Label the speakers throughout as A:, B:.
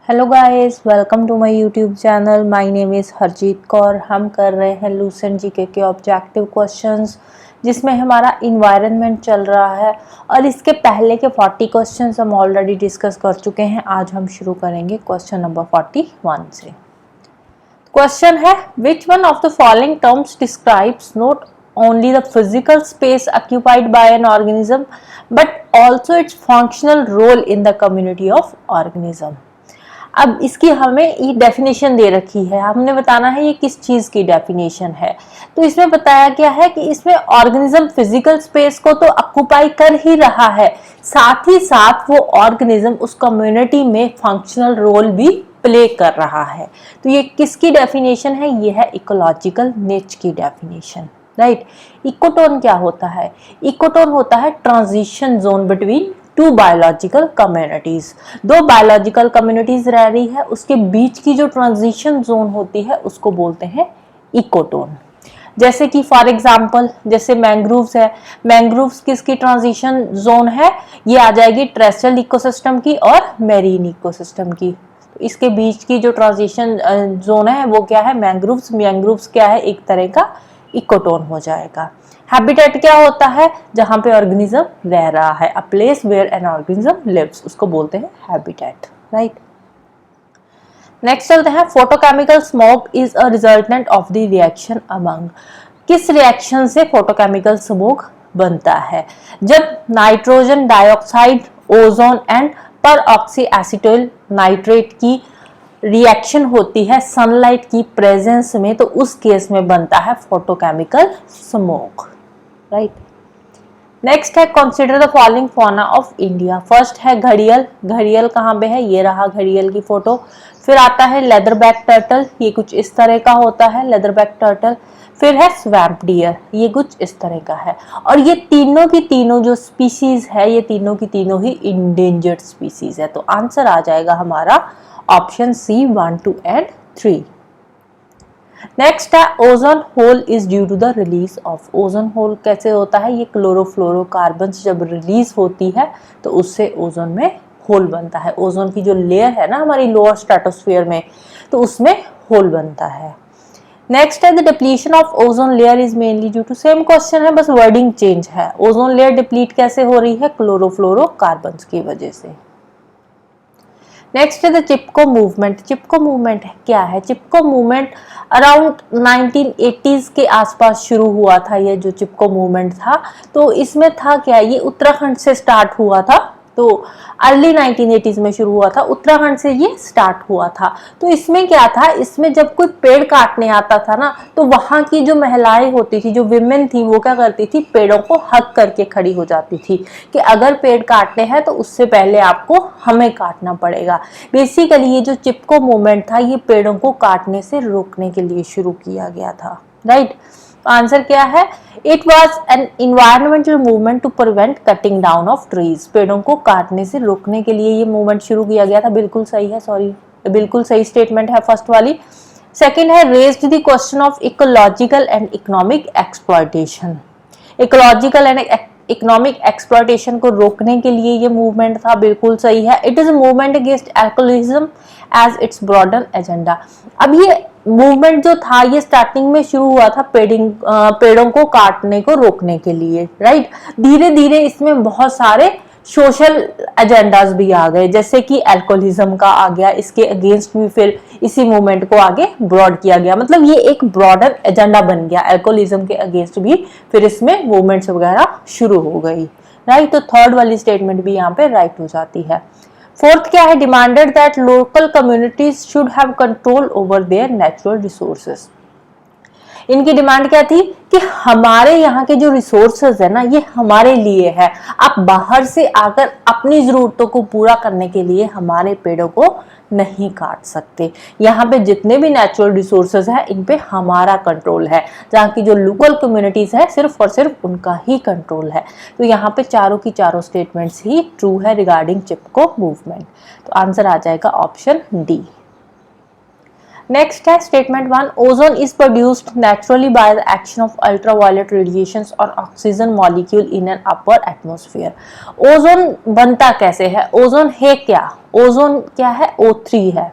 A: Hello guys, welcome to my YouTube channel. My name is Harjeet Kaur. हम कर रहे हैं लूसेंट जीके के ऑब्जेक्टिव क्वेश्चंस, जिसमें हमारा इन्वायरमेंट चल रहा है और इसके पहले के 40 क्वेश्चंस हम ऑलरेडी डिस्कस कर चुके हैं। आज हम शुरू करेंगे क्वेश्चन नंबर 41 से। क्वेश्चन है, which one of the following terms describes not only the physical space occupied by an organism but also its functional role in the community of organism। अब इसकी हमें ये डेफिनेशन दे रखी है, हमने बताना है ये किस चीज की डेफिनेशन है। तो इसमें बताया गया है कि इसमें ऑर्गेनिज्म फिजिकल स्पेस को तो ऑक्यूपाई कर ही रहा है, साथ ही साथ वो ऑर्गेनिज्म उस कम्युनिटी में फंक्शनल रोल भी प्ले कर रहा है। तो ये किसकी डेफिनेशन है? ये है इकोलॉजिकल निच की डेफिनेशन, राइट। इकोटोन क्या होता है? इकोटोन होता है transition zone between two biological communities. दो बायोलॉजिकल कम्युनिटीज रह रही है, उसके बीच की जो ट्रांजिशन जोन होती है उसको बोलते हैं इकोटोन। जैसे कि फॉर एग्जांपल, जैसे मैंग्रोव्स है, मैंग्रोव्स किसकी ट्रांजिशन जोन है? ये आ जाएगी टेरेस्ट्रियल इकोसिस्टम की और मैरीन इकोसिस्टम की। तो इसके बीच की जो ट्रांजिशन जोन है वो क्या है? मैंग्रोव्स। मैंग्रोव्स क्या है? एक तरह का इकोटोन हो जाएगा। हैबिटेट क्या होता है? जहां पे ऑर्गेनिज्म रह रहा है, a place where an organism lives, उसको बोलते हैं हैबिटेट, राइट। नेक्स्ट चलते हैं, photochemical smoke is a resultant of the reaction among. किस रिएक्शन से फोटोकेमिकल स्मोक बनता है? जब nitrogen dioxide, ozone and peroxy acetyl nitrate की रिएक्शन होती है सनलाइट की प्रेजेंस में, तो उस केस में बनता है फोटोकेमिकल स्मोक, राइट। नेक्स्ट है, consider the following fauna of India. First है घड़ियल। घड़ियल कहाँ पे है? ये रहा घड़ियल की फोटो। फिर आता है लेदरबैक टर्टल, ये कुछ इस तरह का होता है लेदरबैक टर्टल। फिर है स्वैम्प डियर, ये कुछ इस तरह का है। और ये तीनों की तीनों जो स्पीसीज है, ये तीनों की तीनों ही इंडेंजर्ड स्पीसीज है। तो आंसर आ जाएगा हमारा ऑप्शन सी 1, 2 एंड 3। नेक्स्ट है, ozone hole is due to the release of. Ozone hole कैसे होता है? ये क्लोरोफ्लोरोकार्बन्स जब रिलीज होती है तो उससे ओजोन में होल बनता है। ओजोन की जो लेयर है ना हमारी लोअर स्ट्रेटोस्फीयर में, तो उसमें होल बनता है। नेक्स्ट है, the depletion of ozone layer is mainly due to, same question है बस वर्डिंग चेंज है। ओजोन लेयर डिप्लीट कैसे हो रही है? क्लोरोफ्लोरोकार्बन्स की वजह से। नेक्स्ट है the Chipko movement. Chipko movement क्या है? चिपको मूवमेंट अराउंड 1980s के आसपास शुरू हुआ था। ये जो चिपको मूवमेंट था, तो इसमें था क्या? ये उत्तराखंड से स्टार्ट हुआ था। तो अर्ली 1980s में शुरू हुआ था, उत्तराखंड से ये स्टार्ट हुआ था। तो इसमें क्या था? इसमें जब कोई पेड़ काटने आता था ना, तो वहां की जो महिलाएं होती थी, जो विमेन थी, वो क्या करती थी? पेड़ों को हक करके खड़ी हो जाती थी कि अगर पेड़ काटने हैं तो उससे पहले आपको हमें काटना पड़ेगा। बेसिकली ये जो चिपको मूवमेंट था, ये पेड़ों को काटने से रोकने के लिए शुरू किया गया था, राइट। आंसर क्या है? It was an environmental movement to prevent cutting down of trees. पेड़ों को काटने से रोकने के लिए ये मूवमेंट शुरू किया गया था। बिल्कुल सही है, सॉरी, बिल्कुल सही स्टेटमेंट है फर्स्ट वाली। सेकेंड है, raised the question of ecological and economic exploitation. Ecological and economic exploitation को रोकने के लिए ये मूवमेंट था। बिल्कुल सही है। It is a movement against alcoholism as its broader agenda. अब ये मूवमेंट जो था, ये स्टार्टिंग में शुरू हुआ था पेड़ों को काटने को रोकने के लिए, राइट। धीरे धीरे इसमें बहुत सारे सोशल एजेंडाज भी आ गए, जैसे कि अल्कोहलिज्म का आ गया, इसके अगेंस्ट भी फिर इसी मूवमेंट को आगे ब्रॉड किया गया। मतलब ये एक ब्रॉडर एजेंडा बन गया, अल्कोहलिज्म के अगेंस्ट भी फिर इसमें मूवमेंट्स वगैरह शुरू हो गई, राइट। तो थर्ड वाली स्टेटमेंट भी यहाँ पे राइट हो जाती है। फोर्थ क्या है? Demanded that local communities should have control over there natural resources. इनकी डिमांड क्या थी कि हमारे यहाँ के जो रिसोर्सेज है ना, ये हमारे लिए है। आप बाहर से आकर अपनी जरूरतों को पूरा करने के लिए हमारे पेड़ों को नहीं काट सकते। यहाँ पे जितने भी नेचुरल रिसोर्सेज है, इन पे हमारा कंट्रोल है। जहाँ की जो लोकल कम्युनिटीज है, सिर्फ और सिर्फ उनका ही कंट्रोल है। तो यहाँ पे चारों की चारों स्टेटमेंट्स ही ट्रू है रिगार्डिंग चिपको मूवमेंट। तो आंसर आ जाएगा ऑप्शन डी। नेक्स्ट है statement 1, ozone is produced naturally by the action of ultraviolet radiations और oxygen molecule in an upper atmosphere. Ozone बनता कैसे है? ओजोन है क्या? ओजोन क्या है? O3 है।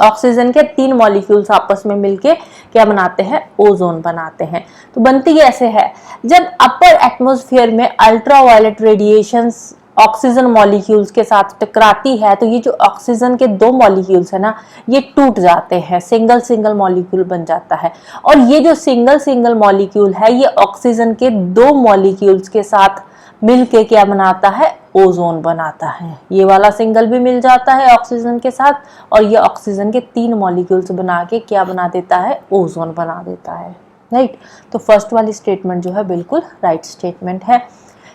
A: ऑक्सीजन के 3 मॉलिक्यूल्स आपस में मिलके क्या बनाते हैं? ओजोन बनाते हैं। तो बनती कैसे है? जब अपर एटमॉस्फेयर में अल्ट्रावायलेट रेडिएशंस ऑक्सीजन मॉलिक्यूल्स के साथ टकराती है तो ये जो ऑक्सीजन के 2 मॉलिक्यूल्स है ना, ये टूट जाते हैं, सिंगल सिंगल मॉलिक्यूल बन जाता है। और ये जो सिंगल सिंगल मॉलिक्यूल है ये ऑक्सीजन के 2 मॉलिक्यूल्स के साथ मिलके क्या बनाता है? ओजोन बनाता है। ये वाला सिंगल भी मिल जाता है ऑक्सीजन के साथ और ये ऑक्सीजन के 3 मॉलिक्यूल्स बना के क्या बना देता है? ओजोन बना देता है। राइट, तो फर्स्ट वाली स्टेटमेंट जो है बिल्कुल राइट स्टेटमेंट है।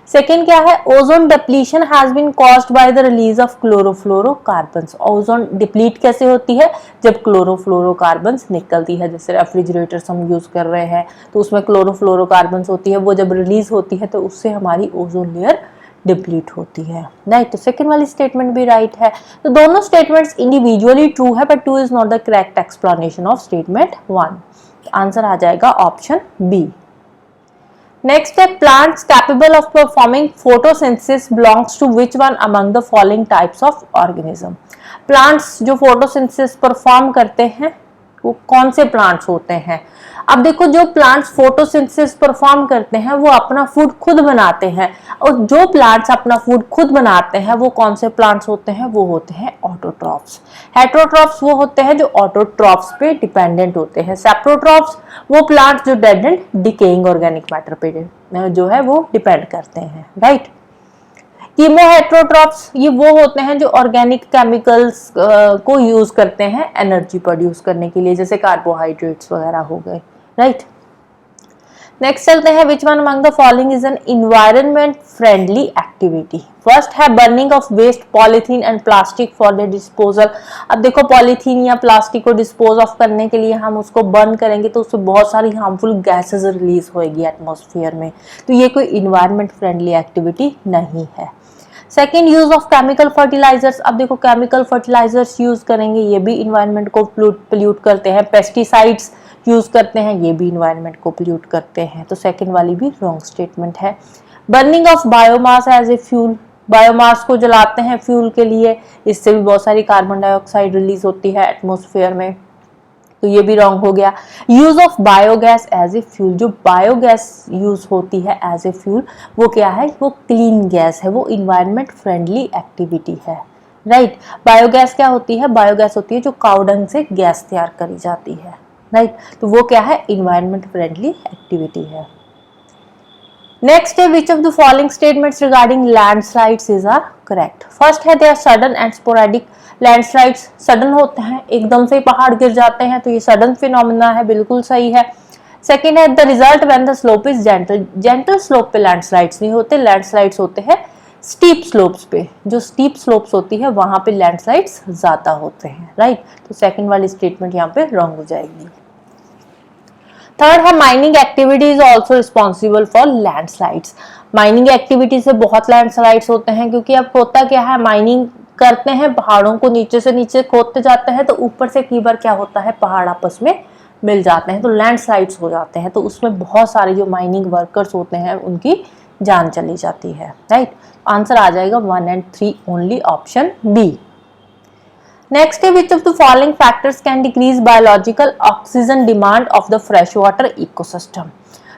A: सेकेंड क्या है? Ozone depletion has been caused by the release of chlorofluorocarbons. Ozone deplete कैसे होती है? जब क्लोरोफ्लोरोकार्बन्स निकलती है। जैसे रेफ्रिजरेटर्स हम यूज कर रहे हैं तो उसमें क्लोरोफ्लोरोकार्बन्स होती है, वो जब रिलीज होती है तो उससे हमारी ओजोन लेयर डिप्लीट होती है। राइट, तो सेकेंड वाली स्टेटमेंट भी राइट है। तो दोनों स्टेटमेंट्स इंडिविजुअली ट्रू है but 2 is not the correct explanation of statement 1। Answer आ जाएगा ऑप्शन बी। Next है plants capable of performing photosynthesis belongs to which one among the following types of organism? Plants जो photosynthesis perform करते हैं वो कौन से प्लांट्स होते हैं? अब देखो, जो प्लांट्स फोटोसिंथेसिस परफॉर्म करते हैं वो अपना फूड खुद बनाते हैं और जो प्लांट्स अपना फूड खुद बनाते हैं वो कौन से प्लांट्स होते हैं? वो होते हैं ऑटोट्रॉफ्स। हेटेरोट्रॉफ्स वो होते हैं जो ऑटोट्रॉफ्स पे डिपेंडेंट होते हैं। सेप्रोट्रॉफ्स वो प्लांट्स जो dead and decaying organic matter पे जो है वो डिपेंड करते हैं। राइट, कीमोहेटेरोट्रॉफ्स ये वो होते हैं जो ऑर्गेनिक केमिकल्स को यूज करते हैं एनर्जी प्रोड्यूस करने के लिए, जैसे कार्बोहाइड्रेट्स वगैरह हो गए। राइट, नेक्स्ट चलते हैं, which one among the following is an environment friendly activity? First है burning of waste polythene and plastic for the disposal. अब देखो, पॉलीथीन या प्लास्टिक को डिस्पोज ऑफ करने के लिए हम उसको बर्न करेंगे तो उससे बहुत सारी हार्मफुल गैसेस रिलीज होगी एटमॉस्फेयर में, तो ये कोई एनवायरनमेंट फ्रेंडली एक्टिविटी नहीं है। Second, use of chemical fertilizers. अब देखो, केमिकल फर्टिलाइजर्स यूज करेंगे, ये भी इन्वायरमेंट को पोल्यूट करते हैं। पेस्टिसाइड्स यूज करते हैं, ये भी इन्वायरमेंट को पोल्यूट करते हैं, तो सेकेंड वाली भी रॉन्ग स्टेटमेंट है। Burning of biomass as a fuel, biomass को जलाते हैं फ्यूल के लिए, इससे भी बहुत सारी कार्बन डाइऑक्साइड रिलीज होती है एटमॉस्फेयर में, तो ये भी रॉन्ग हो गया। Use of biogas as a fuel, जो बायोगैस यूज होती है एज ए फ्यूल वो क्या है? वो क्लीन गैस है, वो इन्वायरमेंट फ्रेंडली एक्टिविटी है। राइट, बायोगैस क्या होती है? बायोगैस होती है जो काऊ डंग से गैस तैयार करी जाती है। राइट, तो वो क्या है? इन्वायरमेंट फ्रेंडली एक्टिविटी है। नेक्स्ट है, which of the following statements regarding landslides is are correct? First है, they are sudden and sporadic. Landslides sudden होते हैं, एकदम से पहाड़ गिर जाते हैं, तो ये सडन फिनोमेना है, बिल्कुल सही है। सेकेंड है, the result when the slope is gentle. Gentle slope पे लैंडस्लाइड्स नहीं होते, लैंडस्लाइड्स होते हैं स्टीप स्लोप्स पे। जो स्टीप स्लोप्स होती है वहां पे लैंडस्लाइड्स ज्यादा होते हैं। राइट, तो सेकेंड वाली स्टेटमेंट यहाँ पे रॉन्ग हो जाएगी। थर्ड है, mining activity is also responsible for landslides. Mining activity से बहुत लैंडस्लाइड्स होते हैं, क्योंकि अब होता क्या है, माइनिंग करते हैं, पहाड़ों को नीचे से नीचे खोदते जाते हैं, तो ऊपर से कई बार क्या होता है, पहाड़ आपस में मिल जाते हैं तो लैंडस्लाइड्स हो जाते हैं, तो उसमें बहुत सारे जो माइनिंग वर्कर्स होते हैं उनकी जान चली जाती है। राइट, आंसर आ जाएगा 1 and 3 only, option B. Next है, which of the following factors can decrease biological oxygen demand of the fresh water ecosystem?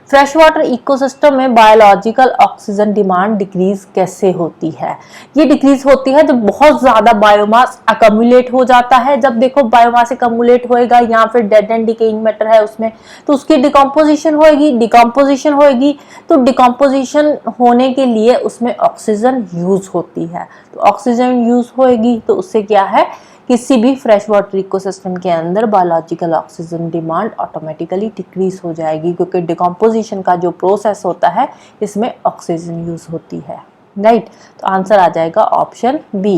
A: Fresh water ecosystem में बायोलॉजिकल ऑक्सीजन डिमांड डिक्रीज कैसे होती है? ये डिक्रीज होती है जब बहुत ज्यादा बायोमास अकमुलेट हो जाता है। जब देखो बायोमास अकमुलेट होएगा या फिर डेड एंड डिकेइंग मैटर है उसमें, तो उसकी डिकम्पोजिशन होएगी, तो डिकम्पोजिशन होने के लिए उसमें ऑक्सीजन यूज होती है, तो ऑक्सीजन यूज होएगी तो उससे क्या है, किसी भी फ्रेश वाटर इकोसिस्टम के अंदर biological oxygen demand automatically decrease हो जाएगी, क्योंकि डिकम्पोजिशन का जो प्रोसेस होता है इसमें ऑक्सीजन यूज होती है। राइट, तो आंसर आ जाएगा ऑप्शन बी।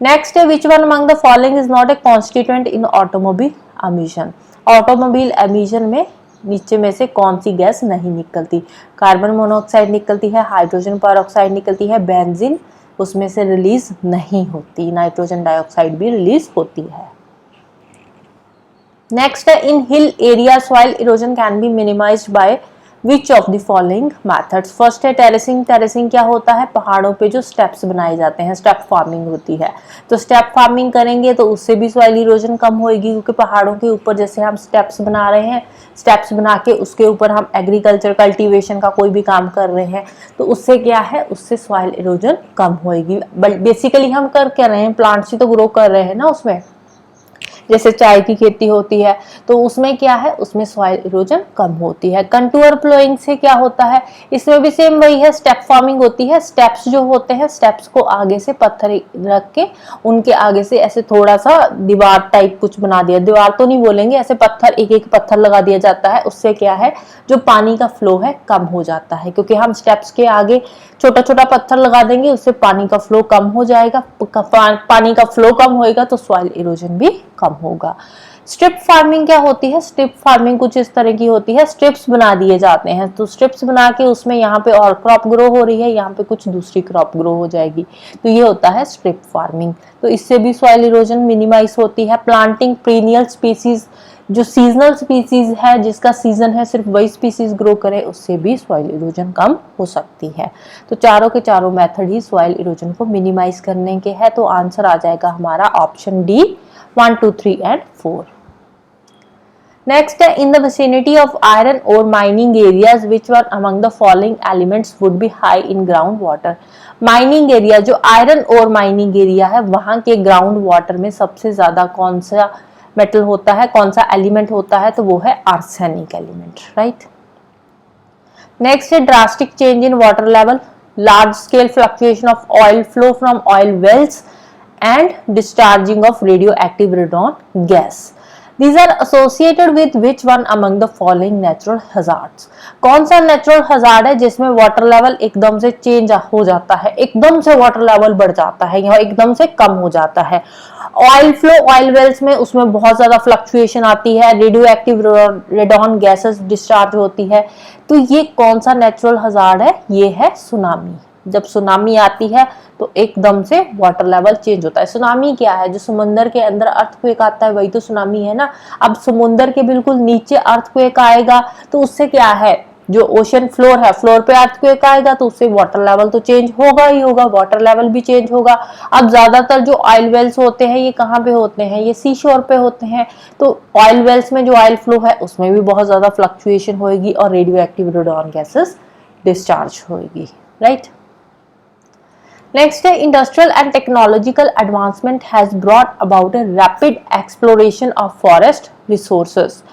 A: नेक्स्ट है, which one among the following is not a constituent in automobile emission? Automobile emission में नीचे में से कौन सी गैस नहीं निकलती? कार्बन मोनोऑक्साइड निकलती है, हाइड्रोजन पेरोक्साइड निकलती है, बेंजीन उसमें से रिलीज नहीं होती, नाइट्रोजन डाइऑक्साइड भी रिलीज होती है। नेक्स्ट है, in hill area soil erosion can be minimised by which of the following methods. First है टेरेसिंग। टेरेसिंग क्या होता है, पहाड़ों पे जो स्टेप्स बनाए जाते हैं, स्टेप फार्मिंग होती है, तो स्टेप फार्मिंग करेंगे तो उससे भी सॉइल इरोजन कम होगी, क्योंकि पहाड़ों के ऊपर जैसे हम स्टेप्स बना रहे हैं, स्टेप्स बना के उसके ऊपर हम एग्रीकल्चर कल्टीवेशन का कोई भी काम कर रहे हैं, तो उससे क्या है, उससे सॉइल इरोजन कम होगी। बट बेसिकली हम कर क्या रहे हैं, प्लांट्स ही तो ग्रो कर रहे हैं ना उसमें, जैसे चाय की खेती होती है तो उसमें क्या है, उसमें सॉइल इरोजन कम होती है। कंटूर प्लोइंग से क्या होता है, इसमें भी सेम वही है, स्टेप फार्मिंग होती है। स्टेप्स जो होते हैं, स्टेप्स को आगे से पत्थर रख के उनके आगे से ऐसे थोड़ा सा दीवार टाइप कुछ बना दिया, दीवार तो नहीं बोलेंगे, ऐसे पत्थर, एक एक पत्थर लगा दिया जाता है। उससे क्या है, जो पानी का फ्लो है कम हो जाता है, क्योंकि हम स्टेप्स के आगे छोटा छोटा पत्थर लगा देंगे, उससे पानी का फ्लो कम हो जाएगा। पानी का फ्लो कम होएगा तो सॉइल इरोजन भी कम होगा। स्ट्रिप फार्मिंग क्या होती है, स्ट्रिप फार्मिंग कुछ इस तरह की होती है, स्ट्रिप्स बना दिए जाते हैं, तो स्ट्रिप्स बना के उसमें यहाँ पे और क्रॉप ग्रो हो रही है, यहाँ पे कुछ दूसरी क्रॉप ग्रो हो जाएगी, तो ये होता है स्ट्रिप फार्मिंग। तो इससे भी सॉइल इरोजन मिनिमाइज होती है। प्लांटिंग पीरियड स्पीसीज, जो सीजनल स्पीसीज है, जिसका सीजन है सिर्फ वही स्पीसीज ग्रो करे, उससे भी सॉइल इरोजन कम हो सकती है। तो चारों के चारों मेथड ही सॉइल इरोजन को मिनिमाइज करने के हैं, तो आंसर आ जाएगा हमारा ऑप्शन डी, 1, 2, 3 एंड 4। नेक्स्ट है, in the vicinity of iron और mining areas which one among the following elements would be high in ground water. Mining area, जो आयरन और माइनिंग एरिया है, वहां के ग्राउंड वाटर में सबसे ज्यादा कौन सा मेटल होता है, कौन सा एलिमेंट होता है, तो वो है आर्सेनिक एलिमेंट, राइट। नेक्स्ट है, drastic change in water level, large scale fluctuation of oil flow from oil wells and discharging of radioactive radon gas. These are associated with which one among the following natural hazards? कौन सा natural hazard है जिसमें water level एकदम से change हो जाता है, एकदम से वाटर लेवल बढ़ जाता है या एकदम से कम हो जाता है? ऑयल फ्लो, ऑयल वेल्स में उसमें बहुत ज्यादा फ्लक्चुएशन आती है, radio active radon gases discharge होती है, तो ये कौन सा नेचुरल हजार्ड है? ये है सुनामी। जब सुनामी आती है तो एकदम से वाटर लेवल चेंज होता है। सुनामी क्या है, जो समुद्र के अंदर अर्थक्वेक आता है वही तो सुनामी है ना। अब समुद्र के बिल्कुल नीचे अर्थक्वेक आएगा तो उससे क्या है, जो ओशन फ्लोर है, फ्लोर पे अर्थक्वेक आएगा तो उससे वाटर लेवल तो चेंज होगा ही होगा, वाटर लेवल भी चेंज होगा। अब ज्यादातर जो ऑयल वेल्स होते हैं ये कहाँ पे होते हैं, ये सी शोर पे होते हैं, तो ऑयल वेल्स में जो ऑयल फ्लो है उसमें भी बहुत ज्यादा फ्लक्चुएशन होगी और radio active radon gases discharge होगी, right. Next, industrial and technological advancement has brought about a rapid exploration of forest resources.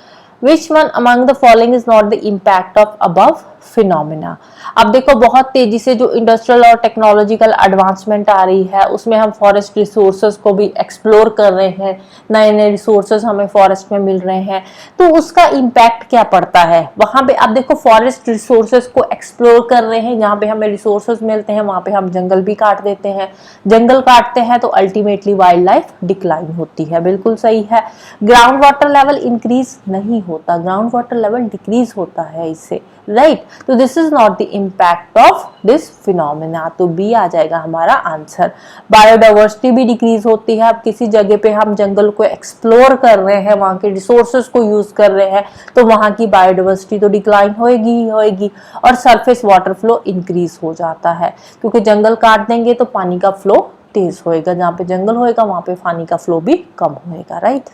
A: Which one among the following is not the impact of above phenomena? अब देखो, बहुत तेजी से जो industrial और technological advancement आ रही है उसमें हम फॉरेस्ट रिसोर्सेज को भी एक्सप्लोर कर रहे हैं, नए नए रिसोर्सेज हमें फॉरेस्ट में मिल रहे हैं, तो उसका इम्पैक्ट क्या पड़ता है वहां पे? अब देखो, फॉरेस्ट रिसोर्सेज को एक्सप्लोर कर रहे हैं, जहाँ पे हमें रिसोर्सेज मिलते हैं वहां पे हम जंगल भी काट देते हैं, जंगल काटते हैं तो अल्टीमेटली वाइल्ड लाइफ डिक्लाइन होती है, बिल्कुल सही है। ग्राउंड वाटर लेवल इंक्रीज नहीं होता, ग्राउंड वाटर लेवल डिक्रीज होता है इससे, राइट। तो this is not the impact of this phenomena, तो बी आ जाएगा हमारा आंसर। बायोडाइवर्सिटी भी डिक्रीज होती है। अब किसी जगह पे हम जंगल को एक्सप्लोर कर रहे हैं, वहां के रिसोर्सेज को यूज कर रहे हैं, तो वहां की बायोडाइवर्सिटी तो डिक्लाइन होएगी ही होएगी, और सरफेस वाटर फ्लो इंक्रीज हो जाता है, क्योंकि जंगल काट देंगे तो पानी का फ्लो तेज होएगा, जहाँ पे जंगल होएगा वहां पे पानी का फ्लो भी कम होएगा, राइट।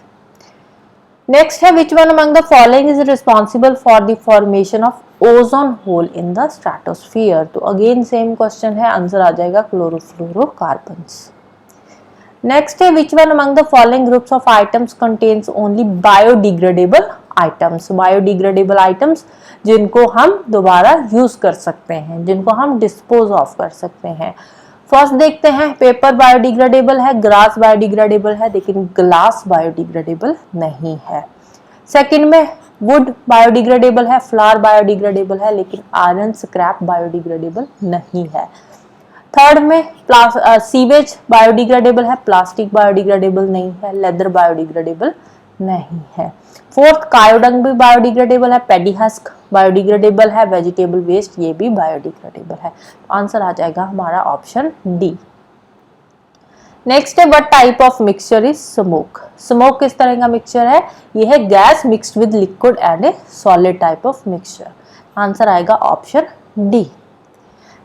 A: नेक्स्ट है, which one among the following is responsible for the formation of ozone whole in the stratosphere? तो अगेन सेम क्वेश्चन है, आंसर आ जाएगा क्लोरोफ्लोरोकार्बन्स। नेक्स्ट है, which one among the following groups of items contains only biodegradable items? Biodegradable items जिनको हम दोबारा use कर सकते हैं, जिनको हम डिस्पोज ऑफ कर सकते हैं। फर्स्ट देखते हैं, पेपर बायोडिग्रेडेबल है, ग्रास बायोडिग्रेडेबल है, लेकिन ग्लास बायोडिग्रेडेबल नहीं है। सेकंड में वुड बायोडिग्रेडेबल है, फ्लावर बायोडिग्रेडेबल है, लेकिन आयरन स्क्रैप बायोडिग्रेडेबल नहीं है। थर्ड में सीवेज बायोडिग्रेडेबल है, प्लास्टिक बायोडिग्रेडेबल नहीं है, लेदर बायोडिग्रेडेबल नहीं है। फोर्थ, कायोडंग भी बायोडिग्रेडेबल है, पेडी हस्क बायोडिग्रेडेबल है, वेजिटेबल वेस्ट ये भी बायोडिग्रेडेबल है। आंसर आ जाएगा हमारा ऑप्शन डी। नेक्स्ट है what type of mixture is smoke. Smoke किस तरह का मिक्सचर है? ये है gas mixed with liquid and A solid type of mixture. Answer आएगा ऑप्शन डी।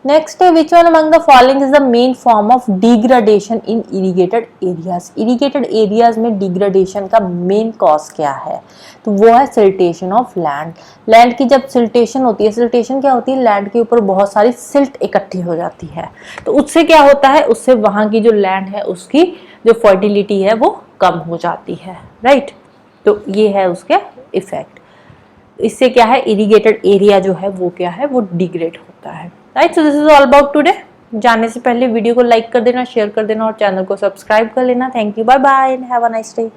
A: नेक्स्ट है which one among the following is the main form of degradation in irrigated areas. Irrigated areas में degradation का main cause क्या है? तो वो है siltation of land. Land की जब सिल्टेशन होती है, सिल्टेशन क्या होती है? लैंड के ऊपर बहुत सारी सिल्ट इकट्ठी हो जाती है, तो उससे क्या होता है? उससे वहां की जो लैंड है उसकी जो फर्टिलिटी है वो कम हो जाती है, राइट। तो ये है उसके इफेक्ट। इससे क्या है? इरिगेटेड एरिया जो है वो क्या है? वो डिग्रेड होता है, right. So this is all about today. जाने से पहले वीडियो को लाइक कर देना, शेयर कर देना और चैनल को सब्सक्राइब कर लेना। Thank you, bye bye and have a nice day.